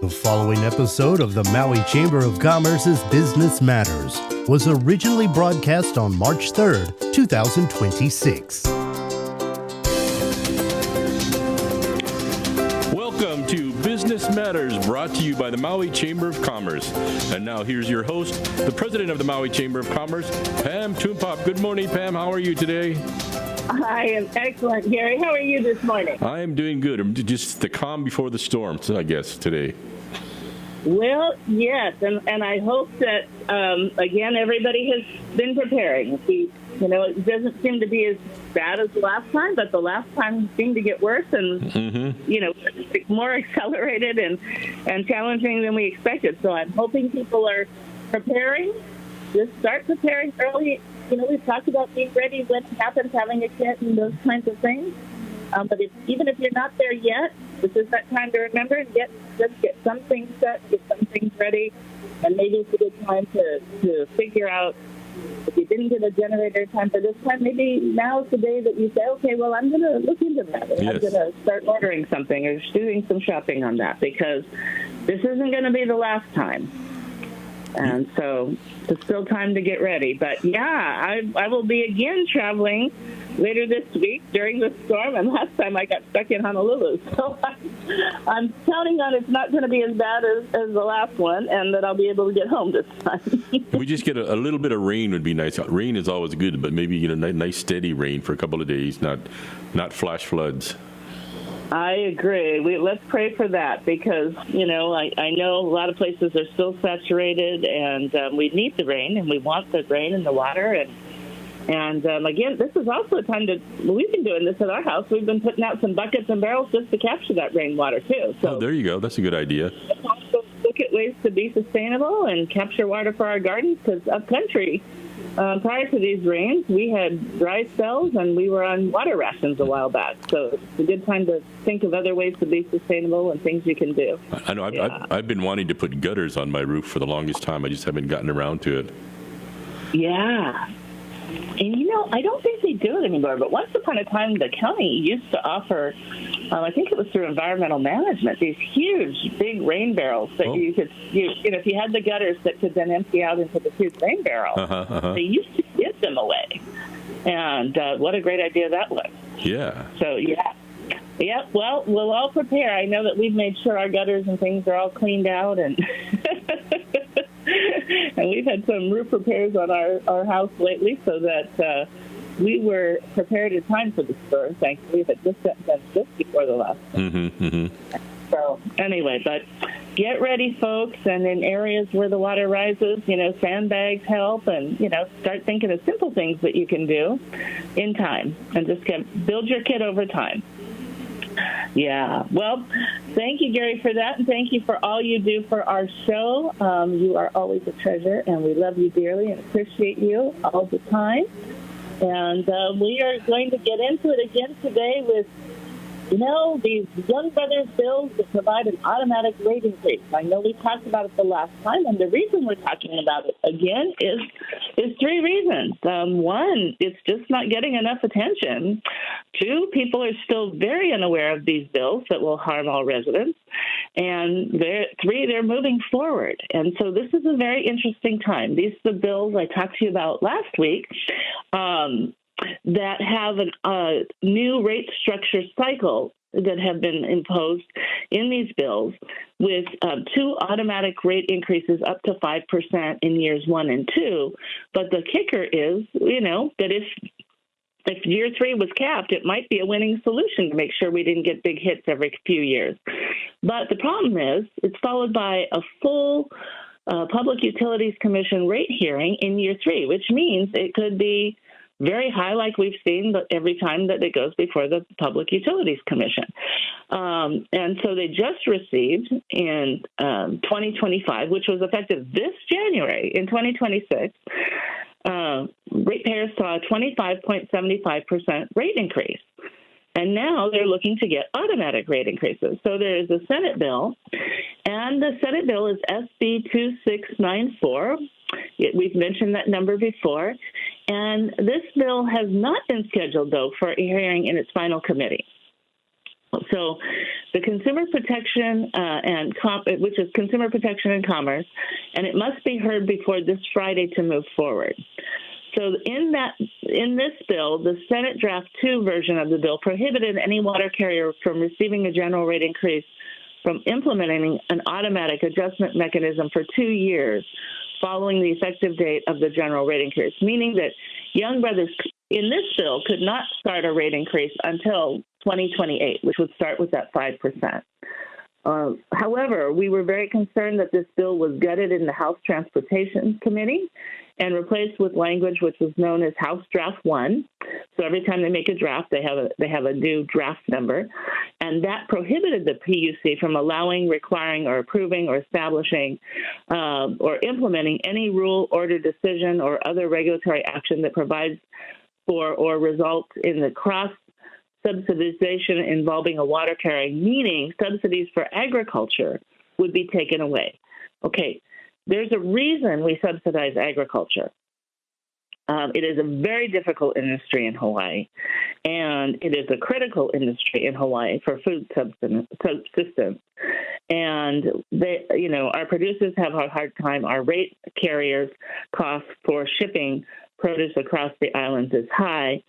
The following episode of the Maui Chamber of Commerce's Business Matters was originally broadcast on March 3rd, 2026. Welcome to Business Matters, brought to you by the Maui Chamber of Commerce. And now here's your host, the president of the Maui Chamber of Commerce, Pam Toompop. Good morning, Pam. How are you today? I am excellent, Gary. How are you this morning? I am doing good. I'm just the calm before the storm, I guess, today. Well, yes, and I hope that, again, everybody has been preparing. It doesn't seem to be as bad as the last time, but the last time seemed to get worse and, more accelerated and challenging than we expected. So I'm hoping people are preparing. Just start preparing early. We've talked about being ready when it happens, having a kit and those kinds of things. But even if you're not there yet, this is that time to remember and get some things set, get some things ready, and maybe it's a good time to figure out if you didn't get a generator time for this time, maybe now is the day that you say, okay, well, I'm going to look into that. Yes. I'm going to start ordering something or doing some shopping on that because this isn't going to be the last time. And so it's still time to get ready. But, yeah, I will be again traveling later this week during the storm. And last time I got stuck in Honolulu. So I'm counting on it's not going to be as bad as the last one and that I'll be able to get home this time. We just get a little bit of rain would be nice. Rain is always good, but maybe nice steady rain for a couple of days, not flash floods. I agree. Let's pray for that because, I know a lot of places are still saturated and we need the rain and we want the rain and the water. And again, this is also a time we've been doing this at our house. We've been putting out some buckets and barrels just to capture that rainwater, too. So there you go. That's a good idea. Also look at ways to be sustainable and capture water for our gardens because up country, prior to these rains, we had dry spells and we were on water rations a while back. So it's a good time to think of other ways to be sustainable and things you can do. I know. Yeah. I've been wanting to put gutters on my roof for the longest time. I just haven't gotten around to it. Yeah. And, I don't think they do it anymore, but once upon a time, the county used to offer, I think it was through environmental management, these huge, big rain barrels that you could, if you had the gutters that could then empty out into the huge rain barrel, they used to give them away. And what a great idea that was. Yeah. So, yeah. Yep, well, we'll all prepare. I know that we've made sure our gutters and things are all cleaned out, and and we've had some roof repairs on our house lately so that we were prepared in time for the storm. Thankfully, it just got done just before the last one. So anyway, but get ready, folks, and in areas where the water rises, sandbags help, and, start thinking of simple things that you can do in time, and just build your kit over time. Yeah. Well, thank you, Gary, for that, and thank you for all you do for our show. You are always a treasure, and we love you dearly and appreciate you all the time. And we are going to get into it again today with, these Young Brothers bills that provide an automatic rate increase. I know we talked about it the last time, and the reason we're talking about it again is three reasons. One, it's just not getting enough attention. Two, people are still very unaware of these bills that will harm all residents. And three, they're moving forward. And so this is a very interesting time. These are the bills I talked to you about last week. That have a new rate structure cycle that have been imposed in these bills with two automatic rate increases up to 5% in years 1 and 2. But the kicker is, that if year 3 was capped, it might be a winning solution to make sure we didn't get big hits every few years. But the problem is it's followed by a full Public Utilities Commission rate hearing in year 3, which means it could be very high, like we've seen every time that it goes before the Public Utilities Commission. And so they just received in 2025, which was effective this January, in 2026, ratepayers saw a 25.75% rate increase. And now they're looking to get automatic rate increases. So there is a Senate bill, and the Senate bill is SB 2694. We've mentioned that number before. And this bill has not been scheduled, though, for a hearing in its final committee. So the Consumer Protection which is Consumer Protection and Commerce, and it must be heard before this Friday to move forward. So in this bill, the Senate Draft 2 version of the bill prohibited any water carrier from receiving a general rate increase from implementing an automatic adjustment mechanism for 2 years following the effective date of the general rate increase, meaning that Young Brothers in this bill could not start a rate increase until 2028, which would start with that 5%. However, we were very concerned that this bill was gutted in the House Transportation Committee and replaced with language which was known as House Draft 1. So every time they make a draft, they have a new draft number. And that prohibited the PUC from allowing, requiring, or approving, or establishing, or implementing any rule, order, decision, or other regulatory action that provides for or results in the cross-subsidization involving a water carrier, meaning subsidies for agriculture would be taken away. Okay, there's a reason we subsidize agriculture. It is a very difficult industry in Hawaii, and it is a critical industry in Hawaii for food subsistence. And our producers have a hard time. Our rate carriers' cost for shipping produce across the islands is high.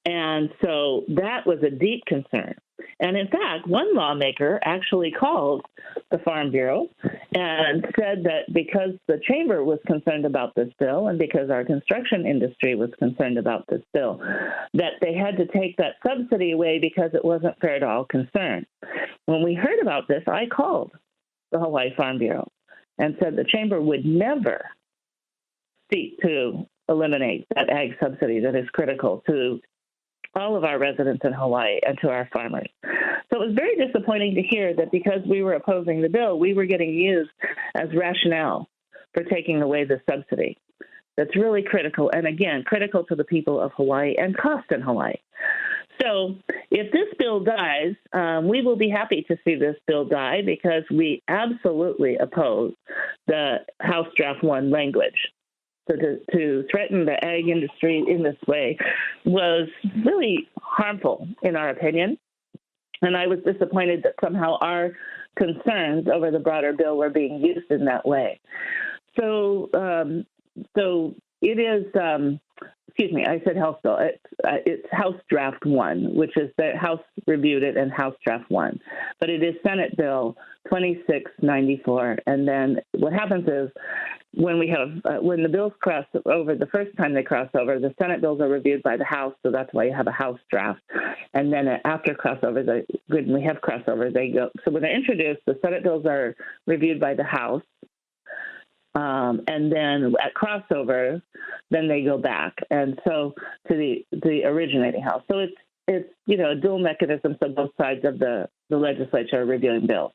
And so that was a deep concern. And in fact, one lawmaker actually called the Farm Bureau and said that because the chamber was concerned about this bill and because our construction industry was concerned about this bill, that they had to take that subsidy away because it wasn't fair to all concerned. When we heard about this, I called the Hawaii Farm Bureau and said the chamber would never seek to eliminate that ag subsidy that is critical to all of our residents in Hawaii and to our farmers. So it was very disappointing to hear that because we were opposing the bill, we were getting used as rationale for taking away the subsidy. That's really critical, and again, critical to the people of Hawaii and cost in Hawaii. So if this bill dies, we will be happy to see this bill die because we absolutely oppose the House Draft 1 language. So to threaten the ag industry in this way was really harmful, in our opinion. And I was disappointed that somehow our concerns over the broader bill were being used in that way. So it is, I said House bill. It's House Draft 1, which is the House reviewed it and House Draft 1. But it is Senate Bill 2694. And then what happens is when the bills cross over, the first time they cross over, the Senate bills are reviewed by the House, so that's why you have a House draft. And then after crossover, when we have crossover, they go. So when they're introduced, the Senate bills are reviewed by the House. And then at crossover, then they go back, and so to the originating House. So it's a dual mechanism, so both sides of the legislature are reviewing bills.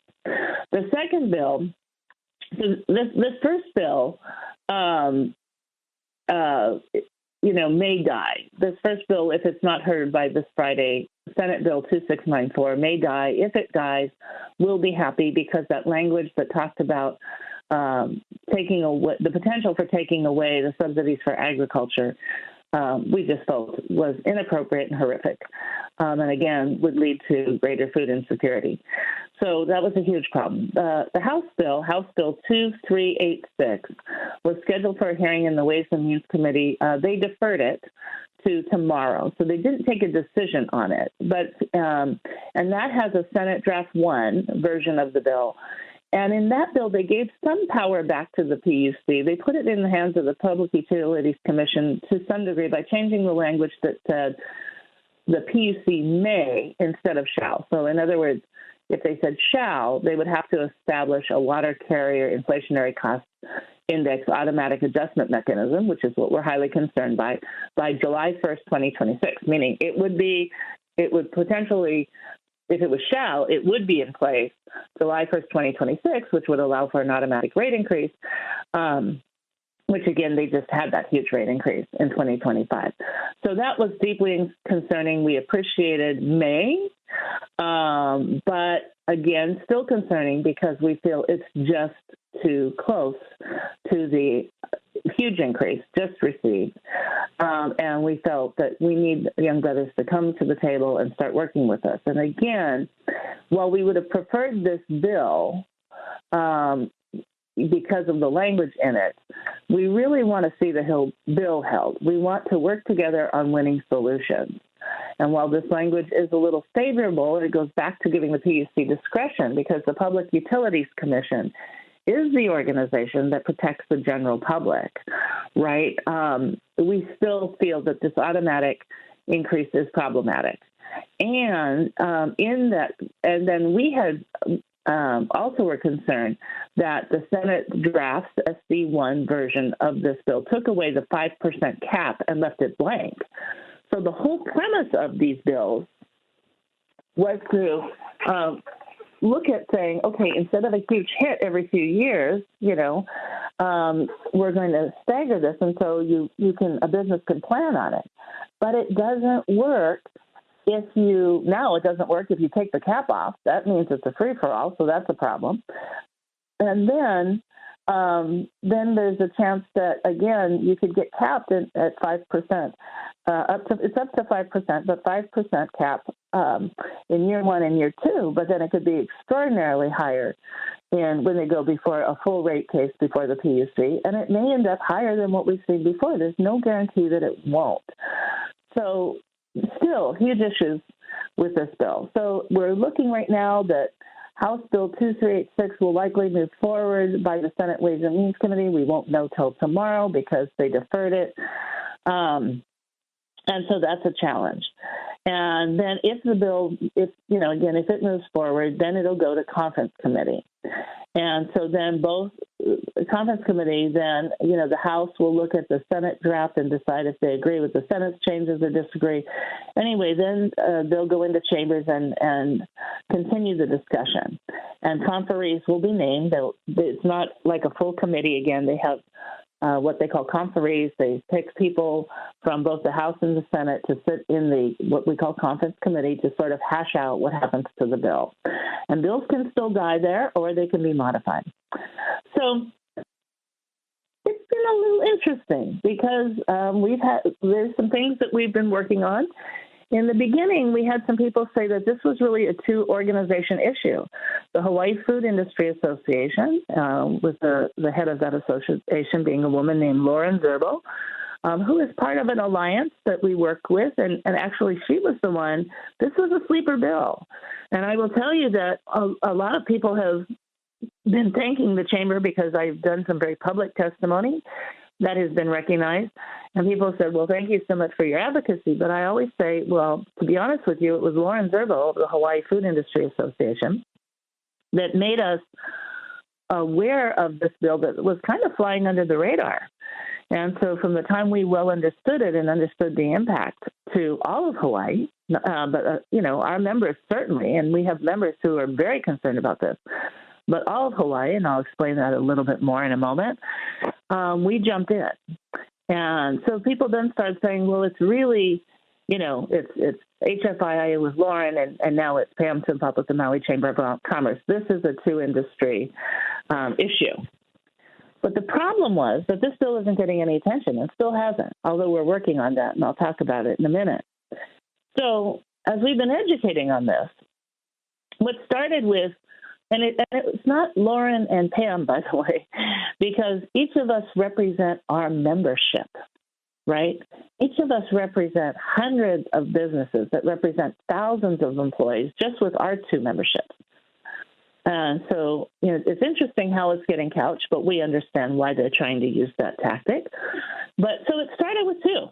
The second bill, so this first bill, may die. This first bill, if it's not heard by this Friday, Senate Bill 2694 may die. If it dies, we'll be happy because that language that talked about taking away the potential for taking away the subsidies for agriculture, we just felt was inappropriate and horrific, and again would lead to greater food insecurity. So that was a huge problem. The House Bill 2386, was scheduled for a hearing in the Ways and Means Committee. They deferred it to tomorrow, so they didn't take a decision on it. But and that has a Senate Draft 1 version of the bill. And in that bill, they gave some power back to the PUC. They put it in the hands of the Public Utilities Commission to some degree by changing the language that said the PUC may instead of shall. So in other words, if they said shall, they would have to establish a water carrier inflationary cost index automatic adjustment mechanism, which is what we're highly concerned by July 1st, 2026, meaning it would potentially, if it was shall, it would be in place July 1st, 2026, which would allow for an automatic rate increase, which, again, they just had that huge rate increase in 2025. So that was deeply concerning. We appreciated May, but, again, still concerning because we feel it's just too close to the huge increase just received. And we felt that we need young brothers to come to the table and start working with us. And again, while we would have preferred this bill, because of the language in it, we really want to see the bill held. We want to work together on winning solutions. And while this language is a little favorable, it goes back to giving the PUC discretion, because the Public Utilities Commission is the organization that protects the general public, right? We still feel that this automatic increase is problematic. And then we had also were concerned that the Senate draft SB1 version of this bill took away the 5% cap and left it blank. So the whole premise of these bills was to look at saying, okay, instead of a huge hit every few years, we're going to stagger this, and so a business can plan on it. But it doesn't work it doesn't work if you take the cap off. That means it's a free-for-all, so that's a problem. And then there's a chance that, again, you could get capped at 5%. It's up to 5%, but 5% cap in year one and year two. But then it could be extraordinarily higher when they go before a full rate case before the PUC, and it may end up higher than what we've seen before. There's no guarantee that it won't. So still, huge issues with this bill. So we're looking right now that House Bill 2386 will likely move forward by the Senate Ways and Means Committee. We won't know till tomorrow because they deferred it. And so that's a challenge. And then if it moves forward, then it'll go to conference committee. And so then both conference committee, the House will look at the Senate draft and decide if they agree with the Senate's changes or disagree. Anyway, then they'll go into chambers and continue the discussion. And conferees will be named. It's not like a full committee. Again, they have what they call conferees. They pick people from both the House and the Senate to sit in what we call conference committee to sort of hash out what happens to the bill. And bills can still die there, or they can be modified. So it's been a little interesting because there's some things that we've been working on. In the beginning, we had some people say that this was really a two-organization issue. The Hawaii Food Industry Association, with the head of that association being a woman named Roseann Frietas, who is part of an alliance that we work with, and actually she was the one. This was a sleeper bill. And I will tell you that a lot of people have been thanking the chamber because I've done some very public testimony that has been recognized. And people said, well, thank you so much for your advocacy. But I always say, well, to be honest with you, it was Roseann Frietas of the Hawaii Food Industry Association that made us aware of this bill that was kind of flying under the radar. And so from the time we well understood it and understood the impact to all of Hawaii, our members certainly, and we have members who are very concerned about this, but all of Hawaii, and I'll explain that a little bit more in a moment, we jumped in. And so people then started saying, well, it's really, it's HFIA with Lauren, and now it's Pam Tumpop with the Maui Chamber of Commerce. This is a two-industry issue. But the problem was that this bill isn't getting any attention. It still hasn't, although we're working on that, and I'll talk about it in a minute. So as we've been educating on this, what started with, and it's not Lauren and Pam, by the way, because each of us represent our membership, right? Each of us represent hundreds of businesses that represent thousands of employees just with our two memberships. So, it's interesting how it's getting couched, but we understand why they're trying to use that tactic. But so it started with two.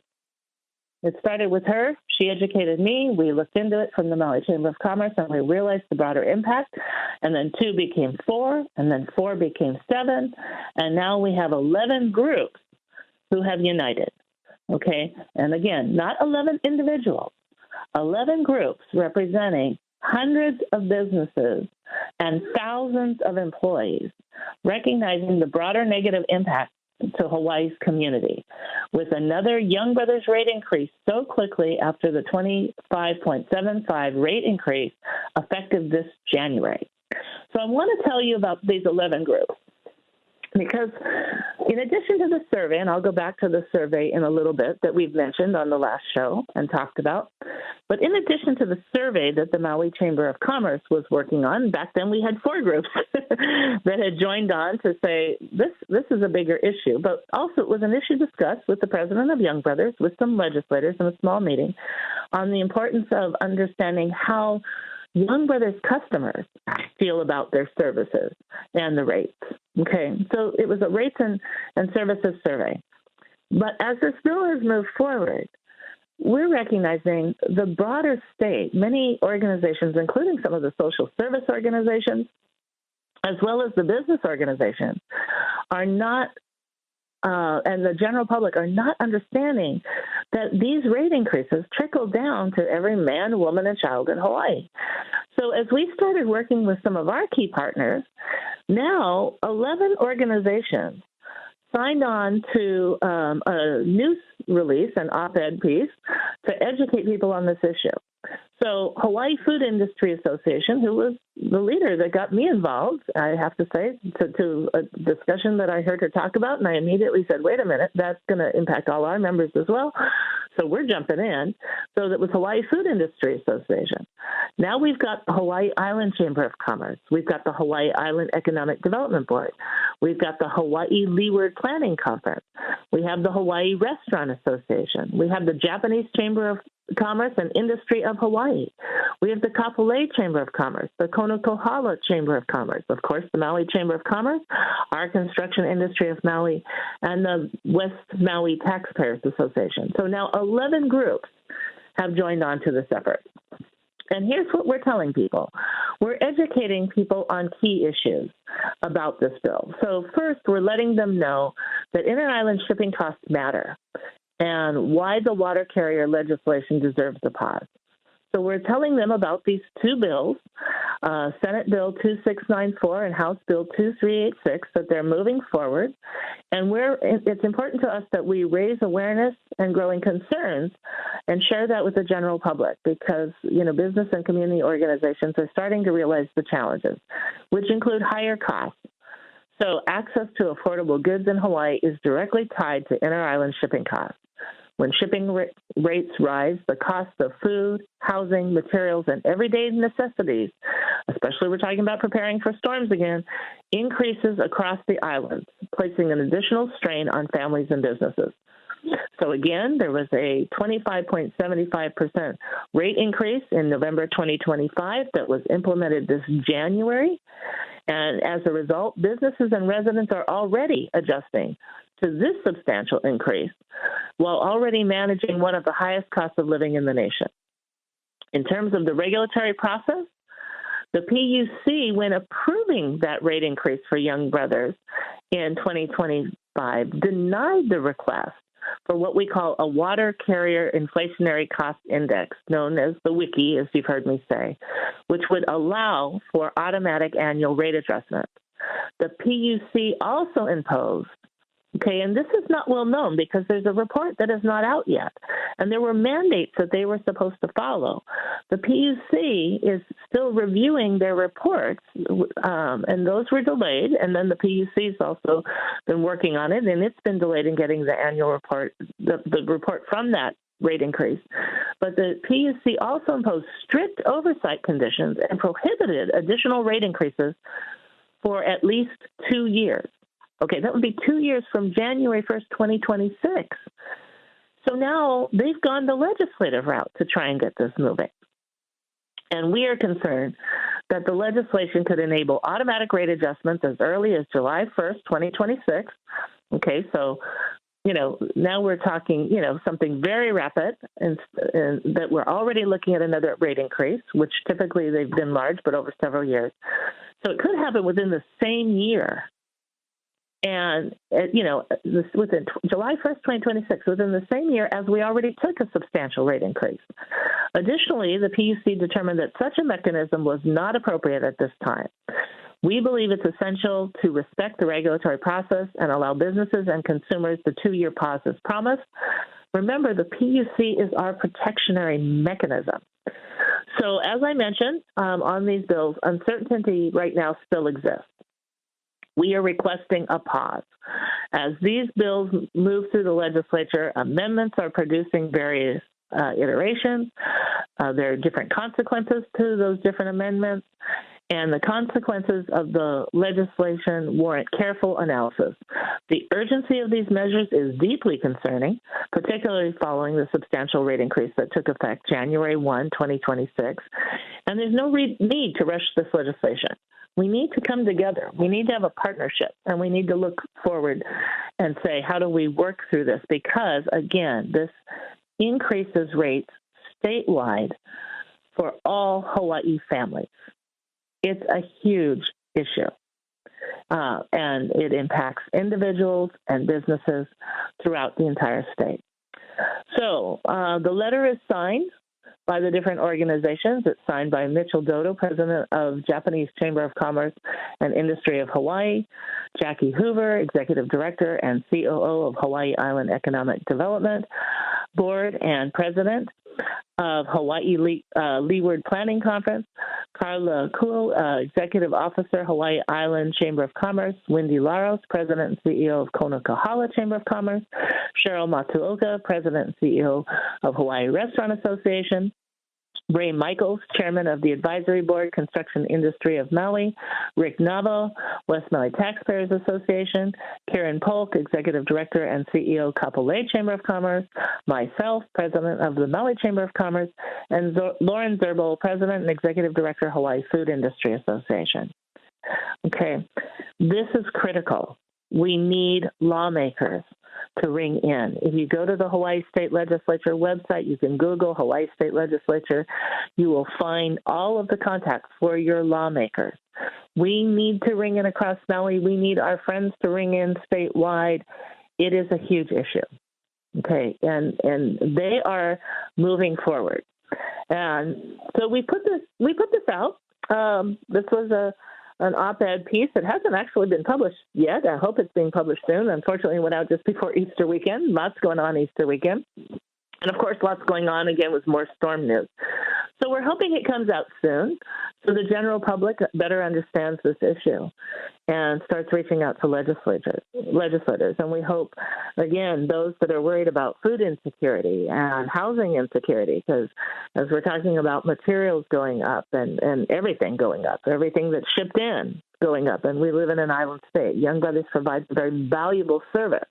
It started with her. She educated me. We looked into it from the Maui Chamber of Commerce, and we realized the broader impact. And then 2 became 4, and then 4 became 7. And now we have 11 groups who have united, okay? And again, not 11 individuals, 11 groups representing hundreds of businesses and thousands of employees, recognizing the broader negative impact to Hawaii's community, with another Young Brothers rate increase so quickly after the 25.75 rate increase effective this January. So I want to tell you about these 11 groups. Because in addition to the survey, and I'll go back to the survey in a little bit that we've mentioned on the last show and talked about, but in addition to the survey that the Maui Chamber of Commerce was working on, back then we had 4 groups that had joined on to say this is a bigger issue. But also it was an issue discussed with the president of Young Brothers, with some legislators in a small meeting, on the importance of understanding how Young Brothers customers feel about their services and the rates. Okay, so it was a rates and services survey. But as this bill has moved forward, we're recognizing the broader state, many organizations, including some of the social service organizations, as well as the business organizations, are not, and the general public are not understanding that these rate increases trickle down to every man, woman, and child in Hawaii. So as we started working with some of our key partners, now 11 organizations signed on to a news release, an op-ed piece, to educate people on this issue. So Hawaii Food Industry Association, who was the leader that got me involved, I have to say, to a discussion that I heard her talk about, and I immediately said, wait a minute, that's going to impact all our members as well. So we're jumping in. So that was Hawaii Food Industry Association. Now we've got the Hawaii Island Chamber of Commerce. We've got the Hawaii Island Economic Development Board. We've got the Hawaii Leeward Planning Conference. We have the Hawaii Restaurant Association. We have the Japanese Chamber of Commerce and Industry of Hawaii. We have the Kapolei Chamber of Commerce, the Konokohala Chamber of Commerce, of course, the Maui Chamber of Commerce, our Construction Industry of Maui, and the West Maui Taxpayers Association. So now 11 groups have joined on to this effort. And here's what we're telling people. We're educating people on key issues about this bill. So first, we're letting them know that inter-island shipping costs matter and why the water carrier legislation deserves a pause. So we're telling them about these 2 bills, Senate Bill 2694 and House Bill 2386, that they're moving forward. And it's important to us that we raise awareness and growing concerns and share that with the general public because, business and community organizations are starting to realize the challenges, which include higher costs. So access to affordable goods in Hawaii is directly tied to inter-island shipping costs. When shipping rates rise, the cost of food, housing, materials, and everyday necessities, especially we're talking about preparing for storms again, increases across the islands, placing an additional strain on families and businesses. So again, there was a 25.75% rate increase in November 2025 that was implemented this January. And as a result, businesses and residents are already adjusting to this substantial increase while already managing one of the highest costs of living in the nation. In terms of the regulatory process, the PUC, when approving that rate increase for Young Brothers in 2025, denied the request for what we call a water carrier inflationary cost index, known as the WICI, as you've heard me say, which would allow for automatic annual rate adjustments. The PUC also imposed, and this is not well known because there's a report that is not out yet, and there were mandates that they were supposed to follow. The PUC is still reviewing their reports, and those were delayed, and then the PUC has also been working on it, and it's been delayed in getting the annual report, the report from that rate increase. But the PUC also imposed strict oversight conditions and prohibited additional rate increases for at least 2 years. Okay, that would be 2 years from January 1st, 2026. So now they've gone the legislative route to try and get this moving. And we are concerned that the legislation could enable automatic rate adjustments as early as July 1st, 2026. Okay, so, now we're talking, something very rapid and that we're already looking at another rate increase, which typically they've been large, but over several years. So it could happen within the same year. And, within July 1st, 2026, within the same year as we already took a substantial rate increase. Additionally, the PUC determined that such a mechanism was not appropriate at this time. We believe it's essential to respect the regulatory process and allow businesses and consumers the 2-year pause as promised. Remember, the PUC is our protectionary mechanism. So as I mentioned on these bills, uncertainty right now still exists. We are requesting a pause. As these bills move through the legislature, amendments are producing various iterations. There are different consequences to those different amendments, and the consequences of the legislation warrant careful analysis. The urgency of these measures is deeply concerning, particularly following the substantial rate increase that took effect January 1, 2026, and there's no need to rush this legislation. We need to come together. We need to have a partnership, and we need to look forward and say, how do we work through this? Because, again, this increases rates statewide for all Hawaii families. It's a huge issue, and it impacts individuals and businesses throughout the entire state. So the letter is signed by the different organizations. It's signed by Mitchell Dodo, president of Japanese Chamber of Commerce and Industry of Hawaii, Jackie Hoover, executive director and COO of Hawaii Island Economic Development Board and president of Hawaii Leeward Planning Conference, Carla Kuhl, executive officer, Hawaii Island Chamber of Commerce, Wendy Laros, president and CEO of Kona Kahala Chamber of Commerce, Cheryl Matsuoka, president and CEO of Hawaii Restaurant Association, Ray Michaels, chairman of the advisory board, Construction Industry of Maui, Rick Navo, West Maui Taxpayers Association, Karen Polk, executive director and CEO, Kapolei Chamber of Commerce, myself, president of the Maui Chamber of Commerce, and Lauren Zerbo, president and executive director, Hawaii Food Industry Association. Okay, this is critical. We need lawmakers to ring in. If you go to the Hawaii State Legislature website, you can Google Hawaii State Legislature. You will find all of the contacts for your lawmakers. We need to ring in across Maui. We need our friends to ring in statewide. It is a huge issue. Okay, and they are moving forward. And so we put this out. This was an op-ed piece that hasn't actually been published yet. I hope it's being published soon. Unfortunately, it went out just before Easter weekend. Lots going on Easter weekend. And, of course, lots going on, again, with more storm news. So we're hoping it comes out soon so the general public better understands this issue and starts reaching out to legislators. And we hope, again, those that are worried about food insecurity and housing insecurity, because as we're talking about materials going up and everything going up, everything that's shipped in going up, and we live in an island state. Young Brothers provides a very valuable service.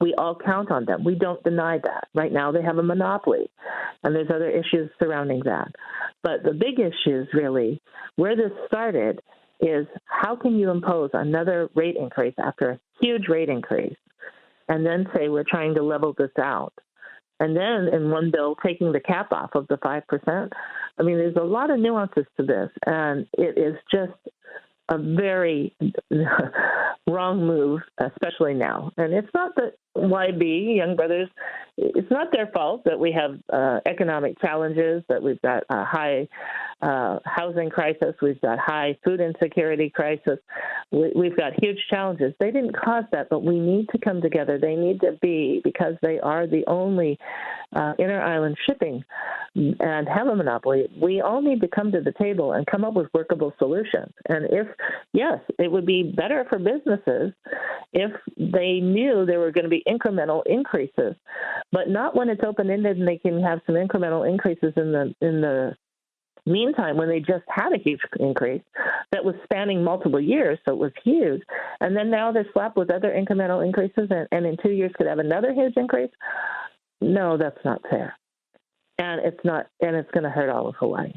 We all count on them. We don't deny that. Right now they have a monopoly, and there's other issues surrounding that. But the big issues, really, where this started is how can you impose another rate increase after a huge rate increase and then say we're trying to level this out? And then in one bill, taking the cap off of the 5%. I mean, there's a lot of nuances to this, and it is just a very wrong move, especially now. And it's not that YB, Young Brothers, it's not their fault that we have economic challenges, that we've got a high housing crisis, we've got high food insecurity crisis, we've got huge challenges. They didn't cause that, but we need to come together. They need to be, because they are the only inter-island shipping and have a monopoly, we all need to come to the table and come up with workable solutions. And yes, it would be better for businesses if they knew there were going to be incremental increases, but not when it's open-ended and they can have some incremental increases in the meantime when they just had a huge increase that was spanning multiple years, so it was huge. And then now they're slapped with other incremental increases and in 2 years could have another huge increase. No, that's not fair. And it's going to hurt all of Hawaii.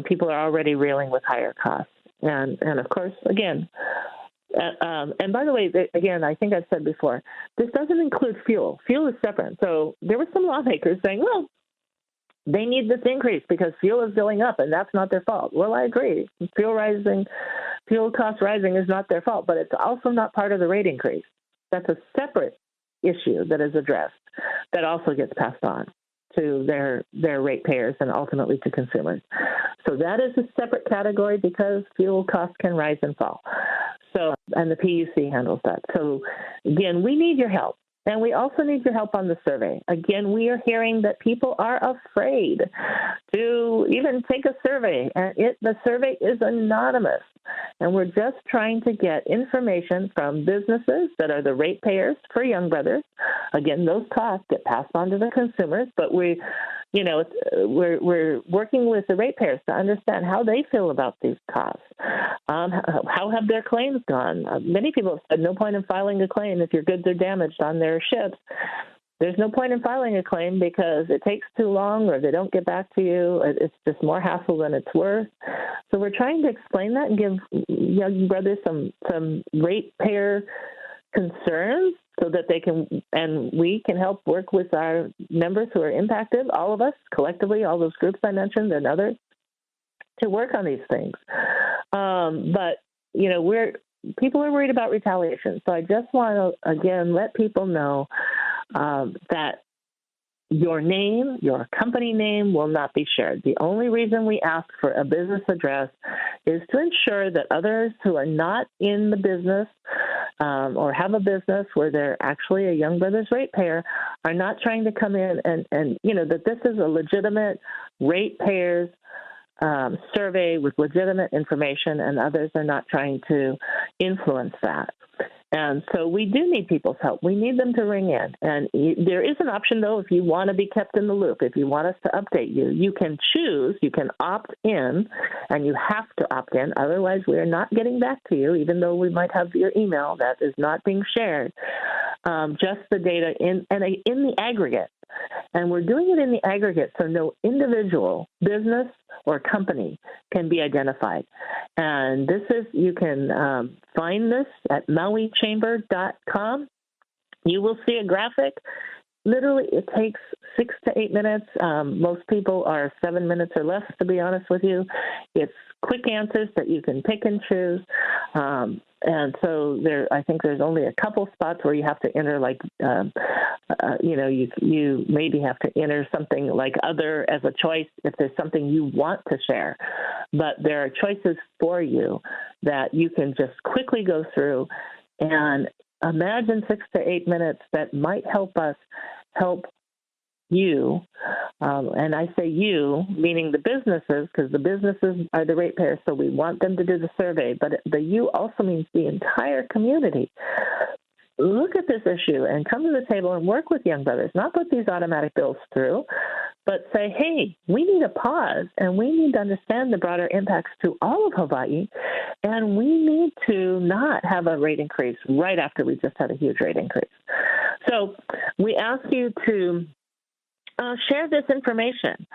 People are already reeling with higher costs. And of course, again, and by the way, again, I think I've said before, this doesn't include fuel. Fuel is separate. So there were some lawmakers saying, well, they need this increase because fuel is going up, and that's not their fault. Well, I agree. Fuel costs rising is not their fault, but it's also not part of the rate increase. That's a separate issue that is addressed that also gets passed on to their ratepayers and ultimately to consumers. So that is a separate category because fuel costs can rise and fall. So, and the PUC handles that. So again, we need your help. And we also need your help on the survey. Again, we are hearing that people are afraid to even take a survey. And the survey is anonymous. and we're just trying to get information from businesses that are the ratepayers for Young Brothers. Again, those costs get passed on to the consumers, but we're working with the ratepayers to understand how they feel about these costs. How have their claims gone? Many people have said no point in filing a claim if your goods are damaged on their ships. There's no point in filing a claim because it takes too long or they don't get back to you. It's just more hassle than it's worth. So we're trying to explain that and give Young Brothers some ratepayer concerns so that they can, and we can help work with our members who are impacted, all of us collectively, all those groups I mentioned and others, to work on these things. But, people are worried about retaliation. So I just want to, again, let people know that your name, your company name will not be shared. The only reason we ask for a business address is to ensure that others who are not in the business or have a business where they're actually a Young Brothers ratepayer are not trying to come in and that this is a legitimate ratepayers survey with legitimate information, and others are not trying to influence that. And so we do need people's help. We need them to ring in. And there is an option, though, if you want to be kept in the loop, if you want us to update you, you can choose, you can opt in, and you have to opt in. Otherwise, we are not getting back to you, even though we might have your email that is not being shared. Just the data in the aggregate. And we're doing it in the aggregate so no individual business or company can be identified. And you can find this at mauichamber.com. You will see a graphic. Literally, it takes 6 to 8 minutes. Most people are 7 minutes or less, to be honest with you. It's quick answers that you can pick and choose. And so I think there's only a couple spots where you have to enter, you maybe have to enter something like other as a choice if there's something you want to share. But there are choices for you that you can just quickly go through and imagine 6 to 8 minutes that might help us help you. And I say you, meaning the businesses, because the businesses are the ratepayers, so we want them to do the survey. But the you also means the entire community. Look at this issue and come to the table and work with Young Brothers, not put these automatic bills through, but say, hey, we need a pause and we need to understand the broader impacts to all of Hawaii, and we need to not have a rate increase right after we just had a huge rate increase. So we ask you to share this information.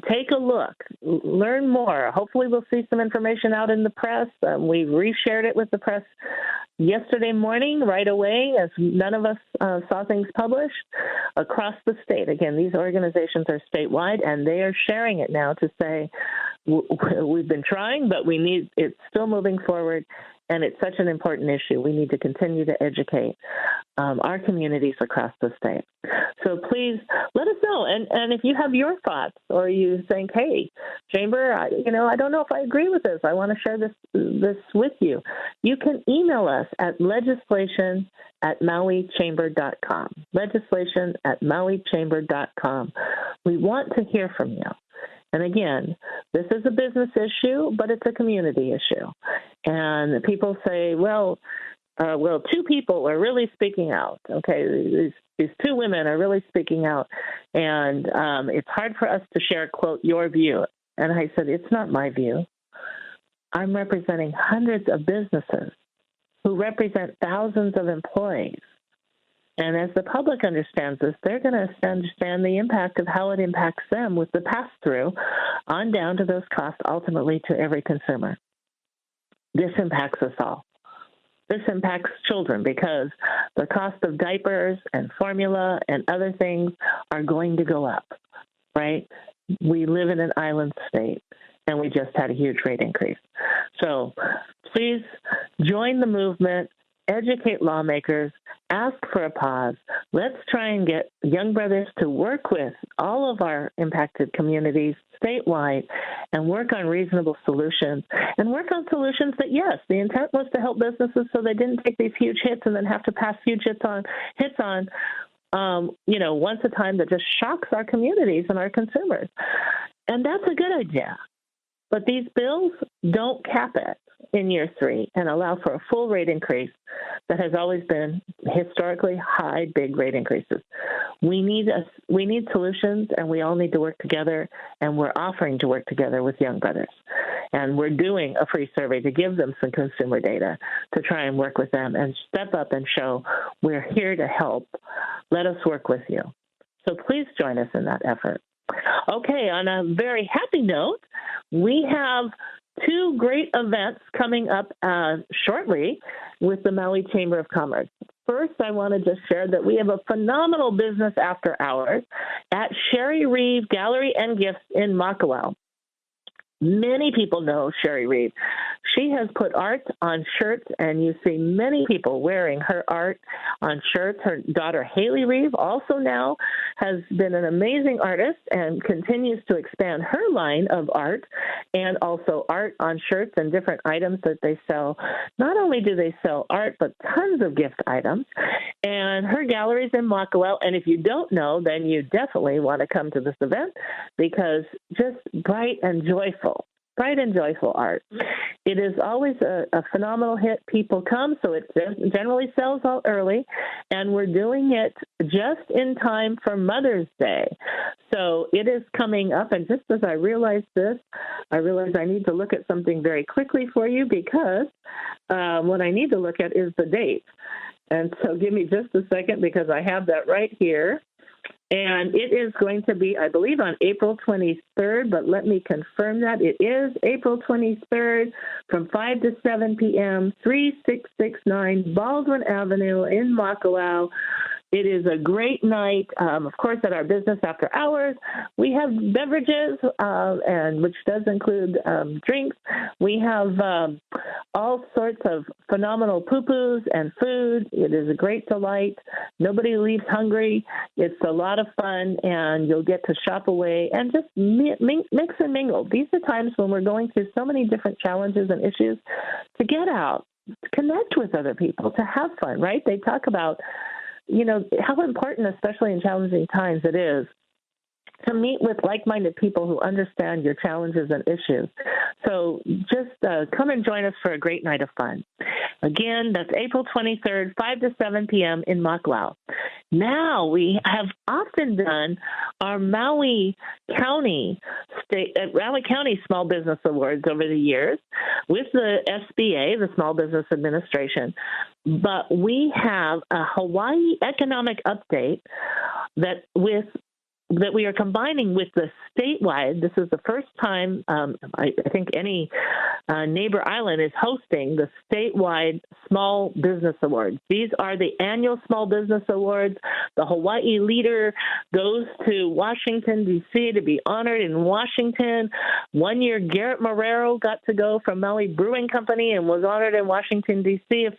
Take a look. Learn more. Hopefully we'll see some information out in the press. We reshared it with the press yesterday morning right away as none of us saw things published across the state. Again, these organizations are statewide, and they are sharing it now to say, we've been trying, but it's still moving forward. And it's such an important issue. We need to continue to educate our communities across the state. So please let us know. And if you have your thoughts, or you think, hey, Chamber, I don't know if I agree with this. I want to share this with you. You can email us at legislation@mauichamber.com. Legislation@mauichamber.com. We want to hear from you. And again, this is a business issue, but it's a community issue. And people say, well, two people are really speaking out. Okay, these two women are really speaking out. And it's hard for us to share, quote, your view. And I said, it's not my view. I'm representing hundreds of businesses who represent thousands of employees. And as the public understands this, they're going to understand the impact of how it impacts them with the pass-through on down to those costs ultimately to every consumer. This impacts us all. This impacts children because the cost of diapers and formula and other things are going to go up, right? We live in an island state, and we just had a huge rate increase. So please join the movement. Educate lawmakers, ask for a pause. Let's try and get Young Brothers to work with all of our impacted communities statewide and work on reasonable solutions, and work on solutions that, yes, the intent was to help businesses so they didn't take these huge hits and then have to pass huge hits on once a time that just shocks our communities and our consumers. And that's a good idea. But these bills don't cap it in year 3 and allow for a full rate increase that has always been historically high, big rate increases. We need solutions, and we all need to work together, and we're offering to work together with Young Brothers. And we're doing a free survey to give them some consumer data to try and work with them and step up and show we're here to help. Let us work with you. So please join us in that effort. Okay, on a very happy note, we have 2 great events coming up shortly with the Maui Chamber of Commerce. First, I want to just share that we have a phenomenal business after hours at Sherry Reeve Gallery and Gifts in Makawao. Many people know Sherry Reeve. She has put art on shirts, and you see many people wearing her art on shirts. Her daughter, Haley Reeve, also now has been an amazing artist and continues to expand her line of art and also art on shirts and different items that they sell. Not only do they sell art, but tons of gift items. And her gallery's in Makawao, and if you don't know, then you definitely want to come to this event because just bright and joyful art. It is always a phenomenal hit. People come, so it generally sells out early, and we're doing it just in time for Mother's Day. So it is coming up, and just as I realized this, I realized I need to look at something very quickly for you because what I need to look at is the date. And so give me just a second because I have that right here. And it is going to be, I believe, on April 23rd, but let me confirm that. It is April 23rd from 5 to 7 p.m., 3669 Baldwin Avenue in Makawao. It is a great night. Of course, at our business after hours, we have beverages, and which does include drinks. We have all sorts of phenomenal poo-poos and food. It is a great delight. Nobody leaves hungry. It's a lot of fun, and you'll get to shop away and just mix and mingle. These are times when we're going through so many different challenges and issues to get out, to connect with other people, to have fun, right? They talk about how important, especially in challenging times, it is to meet with like-minded people who understand your challenges and issues. So just come and join us for a great night of fun. Again, that's April 23rd, 5 to 7 p.m. in Makawao. Now, we have often done our Maui County Small Business Awards over the years with the SBA, the Small Business Administration. But we have a Hawaii economic update that we are combining with the statewide. This is the first time I think any neighbor island is hosting the statewide Small Business Awards. These are the annual Small Business Awards. The Hawaii leader goes to Washington, D.C. to be honored in Washington. One year, Garrett Marrero got to go from Maui Brewing Company and was honored in Washington, D.C.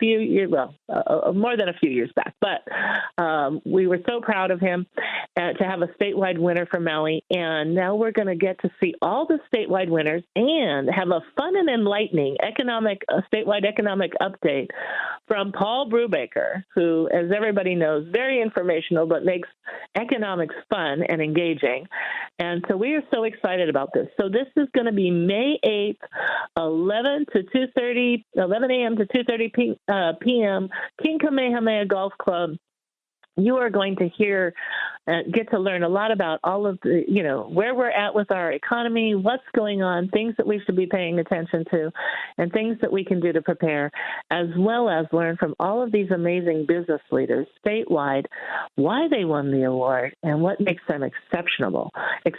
More than a few years back. But we were so proud of him to have a statewide winner for Maui. And now we're going to get to see all the statewide winners and have a fun and enlightening statewide economic update from Paul Brubaker, who, as everybody knows, very informational, but makes economics fun and engaging. And so we are so excited about this. So this is going to be May 8th, 11 a.m. to 2:30 p.m., King Kamehameha Golf Club. You are going to get to learn a lot about all of the, where we're at with our economy, what's going on, things that we should be paying attention to, and things that we can do to prepare, as well as learn from all of these amazing business leaders statewide, why they won the award and what makes them exceptional, and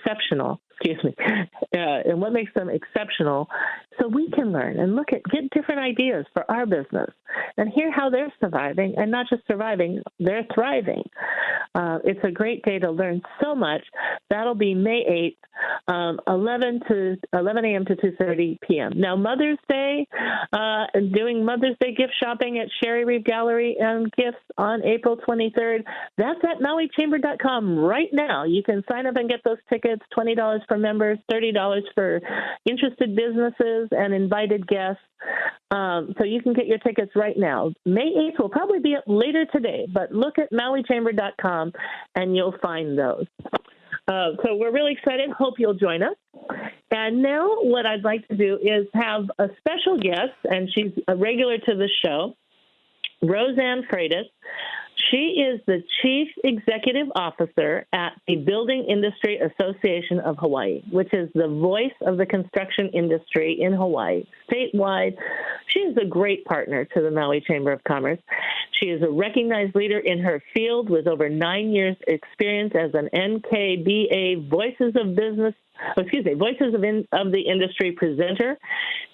what makes them exceptional, so we can learn and get different ideas for our business and hear how they're surviving, and not just surviving, they're thriving. It's a great day to learn so much. That'll be May 8th, 11 a.m. to 2:30 p.m. Now, Mother's Day, doing Mother's Day gift shopping at Sherry Reeve Gallery and Gifts on April 23rd. That's at MauiChamber.com right now. You can sign up and get those tickets, $20 for members, $30 for interested businesses and invited guests. So you can get your tickets right now. May 8th will probably be up later today, but look at MauiChamber.com and you'll find those. So we're really excited. Hope you'll join us. And now what I'd like to do is have a special guest, and she's a regular to the show, Roseann Frietas. She is the Chief Executive Officer at the Building Industry Association of Hawaii, which is the voice of the construction industry in Hawaii, statewide. She is a great partner to the Maui Chamber of Commerce. She is a recognized leader in her field with over 9 years' experience as an NKBA Voices of the Industry presenter,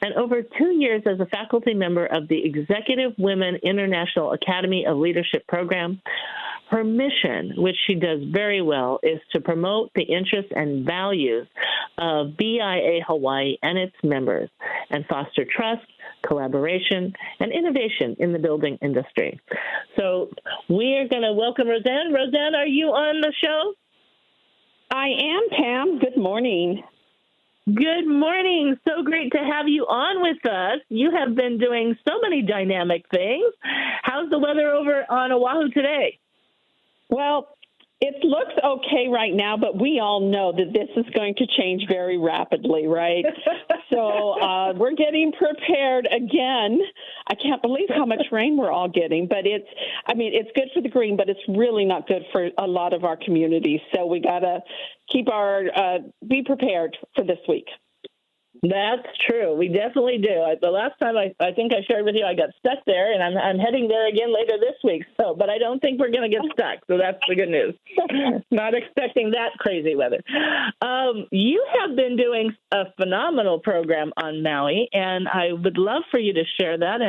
and over 2 years as a faculty member of the Executive Women International Academy of Leadership program. Her mission, which she does very well, is to promote the interests and values of BIA Hawaii and its members and foster trust, collaboration, and innovation in the building industry. So we are going to welcome Roseann. Roseann, are you on the show? I am, Pam. Good morning. Good morning. So great to have you on with us. You have been doing so many dynamic things. How's the weather over on Oahu today? Well, it looks okay right now, but we all know that this is going to change very rapidly, right? So we're getting prepared again. I can't believe how much rain we're all getting, but it's good for the green, but it's really not good for a lot of our communities. So we got to be prepared for this week. That's true. We definitely do. The last time I think I shared with you, I got stuck there, and I'm heading there again later this week. So, but I don't think we're going to get stuck. So that's the good news. Not expecting that crazy weather. You have been doing a phenomenal program on Maui, and I would love for you to share that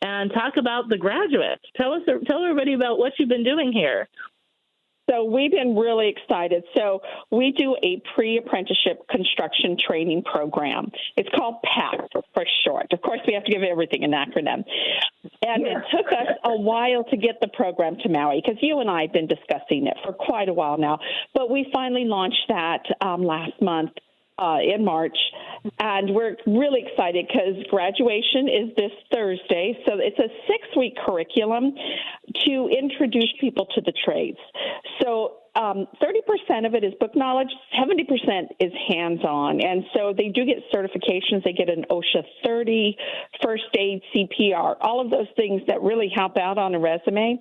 and talk about the graduates. Tell everybody about what you've been doing here. So we've been really excited. So we do a pre-apprenticeship construction training program. It's called PACT for short. Of course, we have to give everything an acronym. And It took us a while to get the program to Maui because you and I have been discussing it for quite a while now. But we finally launched that last month. In March, and we're really excited because graduation is this Thursday. So it's a 6-week curriculum to introduce people to the trades. So 30% of it is book knowledge, 70% is hands-on. And so they do get certifications. They get an OSHA 30, first aid, CPR, all of those things that really help out on a resume.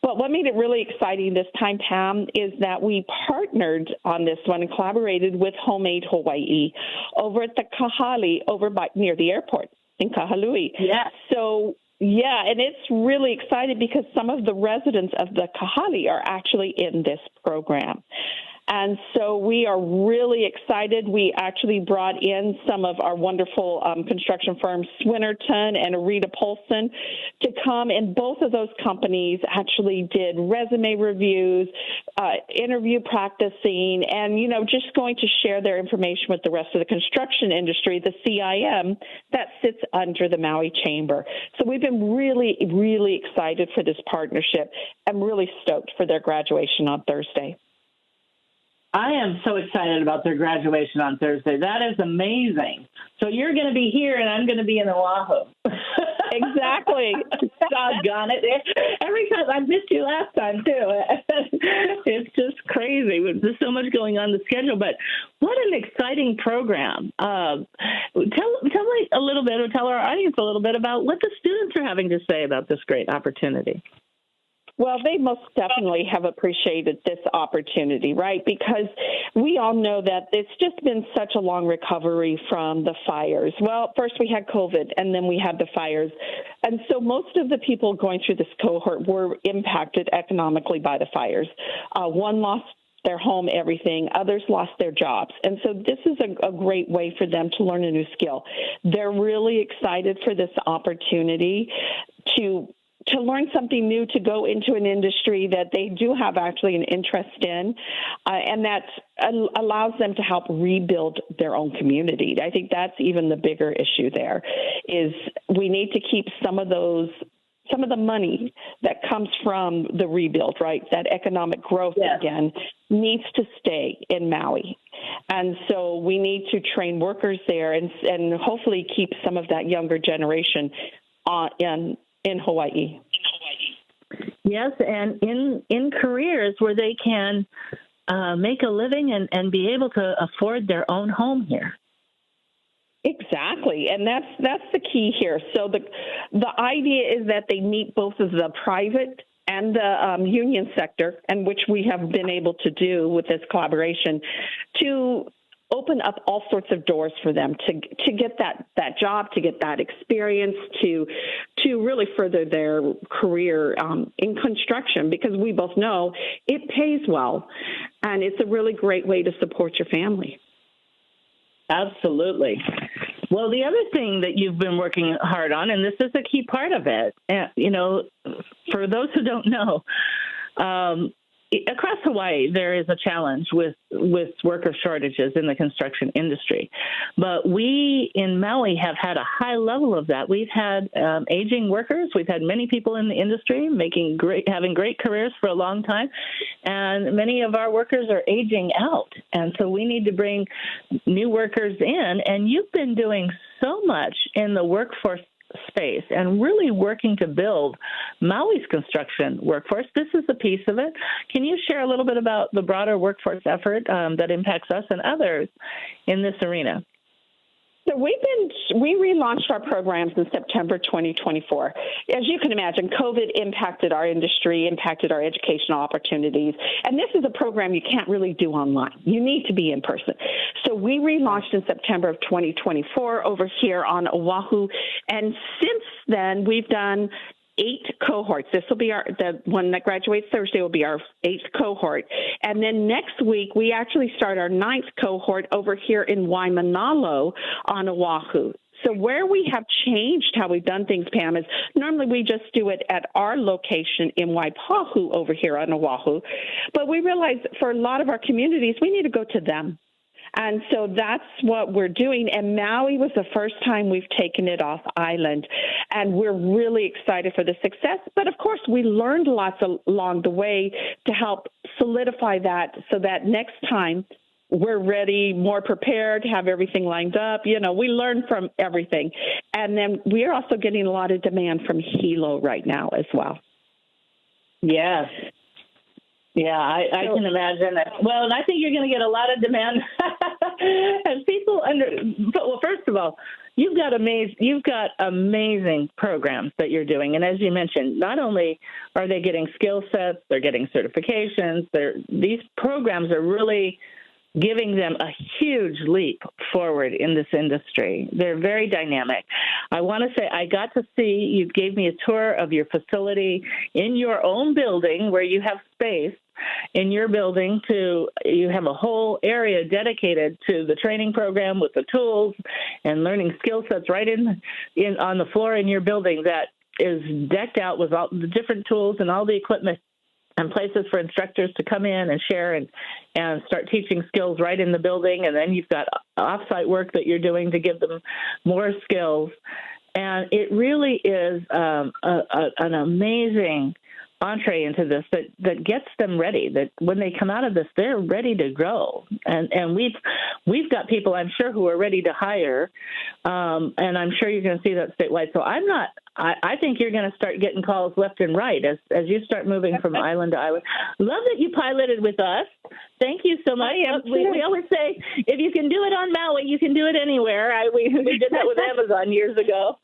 But what made it really exciting this time, Pam, is that we partnered on this one and collaborated with Homemade Hawaii over at the Kahali near the airport in Kahalui. Yeah. So, and it's really exciting because some of the residents of the Kahali are actually in this program. And so we are really excited. We actually brought in some of our wonderful construction firms, Swinnerton and Arita Polson, to come. And both of those companies actually did resume reviews, interview practicing, and, just going to share their information with the rest of the construction industry, the CIM, that sits under the Maui Chamber. So we've been really, really excited for this partnership. I'm really stoked for their graduation on Thursday. I am so excited about their graduation on Thursday. That is amazing. So you're going to be here, and I'm going to be in Oahu. Exactly. Doggone it. Every time, I missed you last time, too. It's just crazy. There's so much going on the schedule. But what an exciting program. Tell me a little bit, or tell our audience a little bit about what the students are having to say about this great opportunity. Well, they most definitely have appreciated this opportunity, right? Because we all know that it's just been such a long recovery from the fires. Well, first we had COVID, and then we had the fires. And so most of the people going through this cohort were impacted economically by the fires. One lost their home, everything. Others lost their jobs. And so this is a great way for them to learn a new skill. They're really excited for this opportunity to learn something new, to go into an industry that they do have actually an interest in, and that allows them to help rebuild their own community. I think that's even the bigger issue there, is we need to keep some of the money that comes from the rebuild, right? That economic growth, again, needs to stay in Maui. And so we need to train workers there and hopefully keep some of that younger generation in Hawaii. Yes, and in careers where they can make a living and be able to afford their own home here. Exactly, and that's the key here. So the idea is that they meet both of the private and the union sector, and which we have been able to do with this collaboration, to open up all sorts of doors for them to get that job, to get that experience, to really further their career in construction, because we both know it pays well, and it's a really great way to support your family. Absolutely. Well, the other thing that you've been working hard on, and this is a key part of it, for those who don't know, across Hawaii, there is a challenge with worker shortages in the construction industry. But we in Maui have had a high level of that. We've had aging workers. We've had many people in the industry having great careers for a long time. And many of our workers are aging out. And so we need to bring new workers in. And you've been doing so much in the workforce space and really working to build Maui's construction workforce. This is a piece of it. Can you share a little bit about the broader workforce effort that impacts us and others in this arena? So we relaunched our programs in September 2024. As you can imagine, COVID impacted our industry, impacted our educational opportunities. And this is a program you can't really do online. You need to be in person. So we relaunched in September of 2024 over here on Oahu. And since then, we've done 8 cohorts. This will be the one that graduates Thursday will be our 8th cohort. And then next week, we actually start our 9th cohort over here in Waimanalo on Oahu. So where we have changed how we've done things, Pam, is normally we just do it at our location in Waipahu over here on Oahu. But we realized for a lot of our communities, we need to go to them. And so that's what we're doing. And Maui was the first time we've taken it off island. And we're really excited for the success. But of course, we learned lots along the way to help solidify that so that next time we're ready, more prepared, have everything lined up. We learn from everything. And then we're also getting a lot of demand from Hilo right now as well. Yes. Yeah, I can imagine that. Well, and I think you're going to get a lot of demand as people well, first of all, you've got amazing programs that you're doing. And as you mentioned, not only are they getting skill sets, they're getting certifications. These programs are really giving them a huge leap forward in this industry. They're very dynamic. I want to say I got to see, you gave me a tour of your facility in your own building where you have space in your building you have a whole area dedicated to the training program with the tools and learning skill sets right in on the floor in your building that is decked out with all the different tools and all the equipment and places for instructors to come in and share and start teaching skills right in the building. And then you've got off-site work that you're doing to give them more skills. And it really is an amazing entree into this that gets them ready, that when they come out of this, they're ready to grow. And we've got people, I'm sure, who are ready to hire. And I'm sure you're going to see that statewide. So I think you're going to start getting calls left and right as you start moving from island to island. Love that you piloted with us. Thank you so much. We always say, if you can do it on Maui, you can do it anywhere. We did that with Amazon years ago.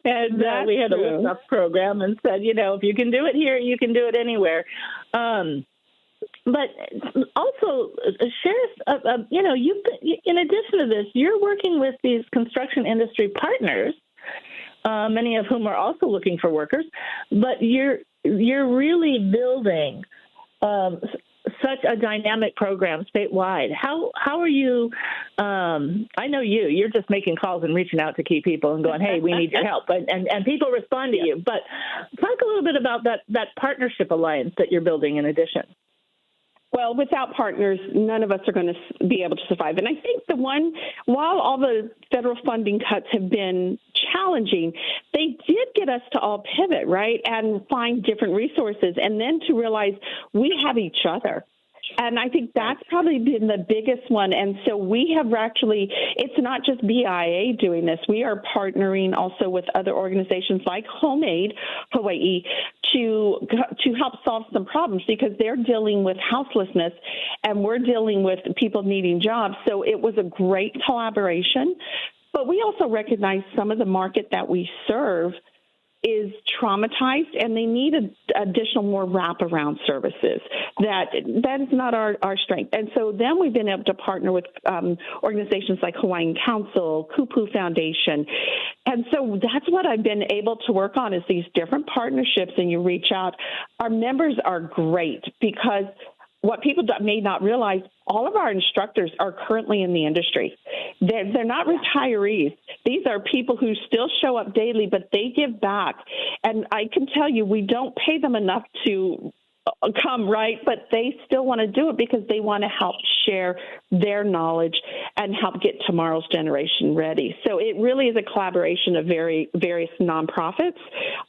And we had a lift-up program and said, if you can do it here, you can do it anywhere. But also, share, you've been, in addition to this, you're working with these construction industry partners, many of whom are also looking for workers, but you're really building such a dynamic program statewide. How are you? I know you're just making calls and reaching out to key people and going, hey, we need your help. And people respond to you. But talk a little bit about that partnership alliance that you're building in addition. Well, without partners, none of us are going to be able to survive. And I think while all the federal funding cuts have been challenging, they did get us to all pivot, right, and find different resources, and then to realize we have each other. And I think that's probably been the biggest one. And so we have it's not just BIA doing this. We are partnering also with other organizations like Homemade Hawaii to help solve some problems because they're dealing with houselessness and we're dealing with people needing jobs. So it was a great collaboration. But we also recognize some of the market that we serve is traumatized and they need additional more wraparound services. That is not our strength. And so then we've been able to partner with organizations like Hawaiian Council, Kupu Foundation. And so that's what I've been able to work on is these different partnerships, and you reach out. Our members are great because what people may not realize, all of our instructors are currently in the industry. They're not retirees. These are people who still show up daily, but they give back. And I can tell you, we don't pay them enough to come, right? But they still want to do it because they want to help share their knowledge and help get tomorrow's generation ready. So it really is a collaboration of various nonprofits,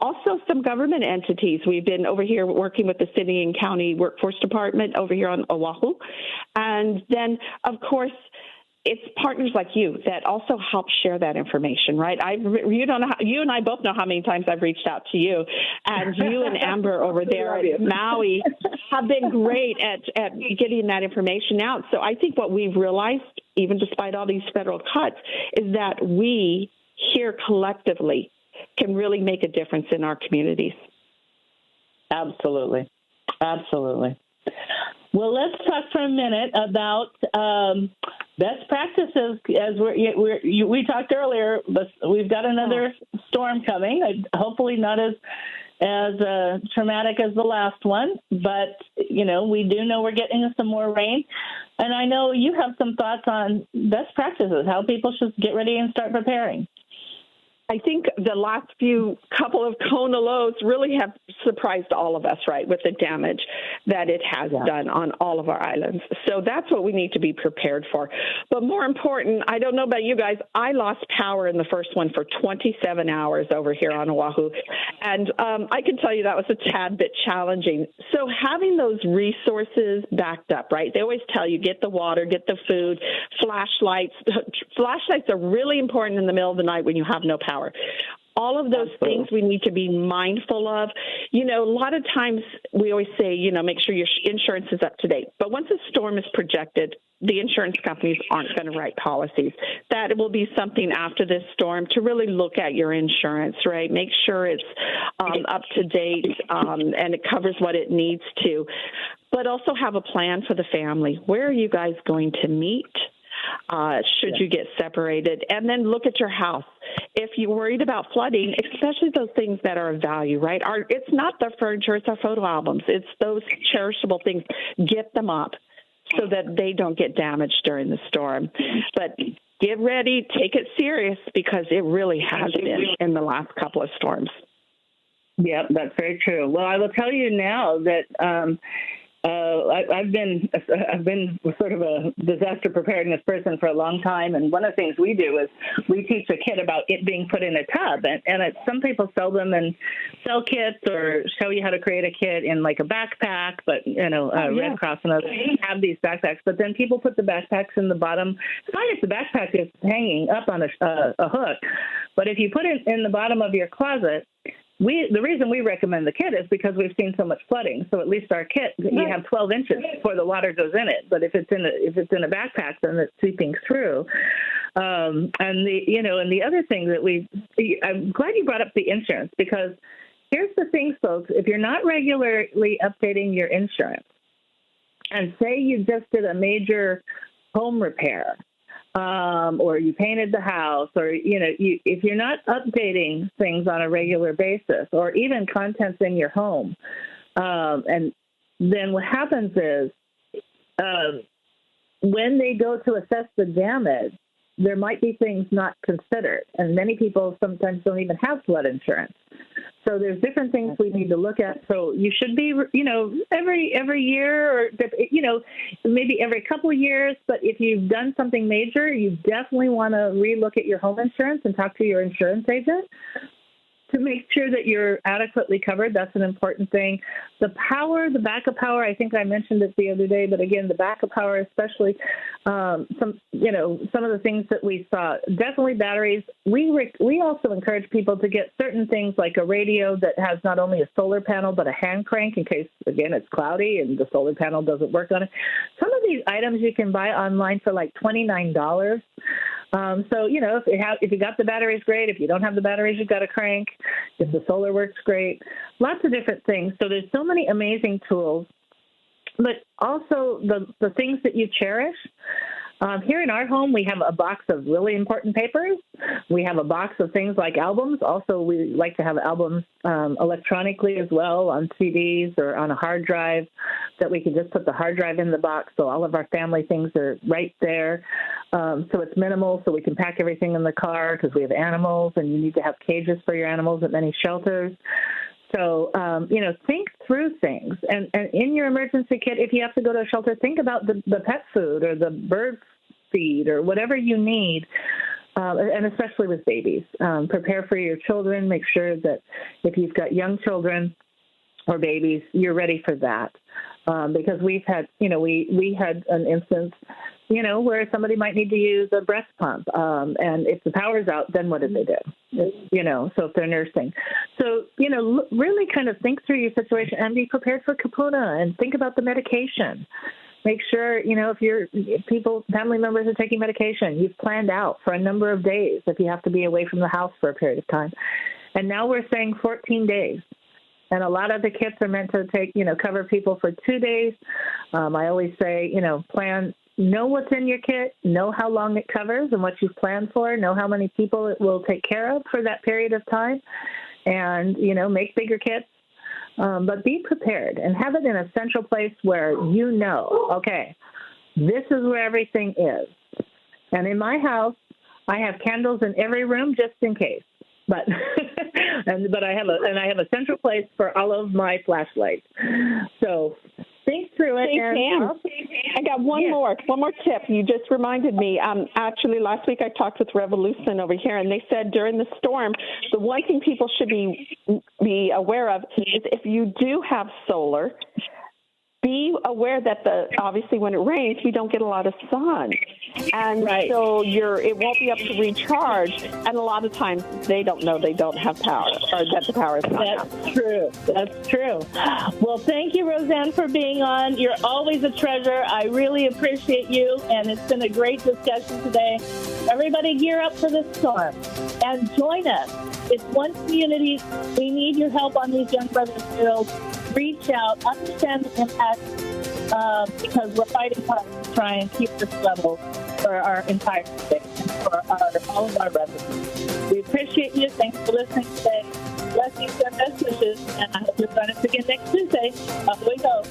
also some government entities. We've been over here working with the city and county workforce department over here on Oahu. And then, of course, it's partners like you that also help share that information, right? You and I both know how many times I've reached out to you, and you and Amber over there at Maui have been great at getting that information out. So I think what we've realized, even despite all these federal cuts, is that we here collectively can really make a difference in our communities. Absolutely. Absolutely. Well, let's talk for a minute about best practices. As we talked earlier, but we've got another storm coming. Hopefully, not as traumatic as the last one, but we do know we're getting some more rain. And I know you have some thoughts on best practices, how people should get ready and start preparing. I think the last few couple of Kona lows really have surprised all of us, right, with the damage that it has done on all of our islands. So that's what we need to be prepared for. But more important, I don't know about you guys, I lost power in the first one for 27 hours over here on Oahu. And I can tell you that was a tad bit challenging. So having those resources backed up, right? They always tell you, get the water, get the food, flashlights. Flashlights are really important in the middle of the night when you have no power. All of those things we need to be mindful of. A lot of times we always say, make sure your insurance is up to date. But once a storm is projected, the insurance companies aren't going to write policies. That will be something after this storm to really look at your insurance, right? Make sure it's up to date and it covers what it needs to. But also have a plan for the family. Where are you guys going to meet? Should you get separated? And then look at your house. If you're worried about flooding, especially those things that are of value, right? It's not the furniture, it's our photo albums. It's those cherishable things. Get them up so that they don't get damaged during the storm. But get ready, take it serious, because it really has been in the last couple of storms. Yep, that's very true. Well, I will tell you now that I've been sort of a disaster preparedness person for a long time, and one of the things we do is we teach a kit about it being put in a tub, and some people sell them and sell kits or show you how to create a kit in like a backpack, but Red Cross and others have these backpacks, but then people put the backpacks in the bottom. It's fine if the backpack is hanging up on a hook, but if you put it in the bottom of your closet, the reason we recommend the kit is because we've seen so much flooding. So at least our kit, you have 12 inches before the water goes in it. But if it's in a backpack, then it's seeping through. And the other thing that I'm glad you brought up the insurance, because here's the thing, folks. If you're not regularly updating your insurance, and say you just did a major home repair, or you painted the house, or, if you're not updating things on a regular basis, or even contents in your home, and then what happens is when they go to assess the damage, there might be things not considered, and many people sometimes don't even have flood insurance. So there's different things we need to look at. So you should be, every year, or, maybe every couple of years. But if you've done something major, you definitely want to relook at your home insurance and talk to your insurance agent to make sure that you're adequately covered. That's an important thing. The backup power, I think I mentioned it the other day, but again, the backup power, especially some of the things that we saw, definitely batteries. We also encourage people to get certain things like a radio that has not only a solar panel, but a hand crank in case, again, it's cloudy and the solar panel doesn't work on it. Some of these items you can buy online for like $29. So, if you got the batteries, great. If you don't have the batteries, you've got a crank. If the solar works, great. Lots of different things. So there's so many amazing tools, but also the things that you cherish. Here in our home, we have a box of really important papers. We have a box of things like albums. Also, we like to have albums electronically as well on CDs or on a hard drive that we can just put the hard drive in the box. So all of our family things are right there. So it's minimal, so we can pack everything in the car because we have animals and you need to have cages for your animals at many shelters. So, think through things. And in your emergency kit, if you have to go to a shelter, think about the pet food or the bird feed or whatever you need, and especially with babies. Prepare for your children. Make sure that if you've got young children or babies, you're ready for that. Because we've had, we had an instance, where somebody might need to use a breast pump. And if the power's out, then what do they do? So if they're nursing. So, really kind of think through your situation and be prepared for Kapuna and think about the medication. Make sure, if family members are taking medication, you've planned out for a number of days if you have to be away from the house for a period of time. And now we're saying 14 days. And a lot of the kits are meant to cover people for 2 days. I always say, know what's in your kit, know how long it covers and what you've planned for, know how many people it will take care of for that period of time, and, make bigger kits. But be prepared and have it in a central place where okay, this is where everything is. And in my house, I have candles in every room just in case. But I have a central place for all of my flashlights. So think through it. Hey, Pam, I got one more tip. You just reminded me. Actually, last week I talked with Revolution over here, and they said during the storm, the one thing people should be aware of is if you do have solar, be aware that obviously when it rains, you don't get a lot of sun. And so it won't be up to recharge. And a lot of times they don't know they don't have power or that the power is not out. That's true. Well, thank you, Roseann, for being on. You're always a treasure. I really appreciate you. And it's been a great discussion today. Everybody gear up for this storm and join us. It's one community. We need your help on these Young Brothers Girls. Reach out, understand the impact, because we're fighting hard to try and keep this level for our entire state and for all of our residents. We appreciate you. Thanks for listening today. Blessings and best wishes, and I hope you'll join us again next Tuesday. Off we go.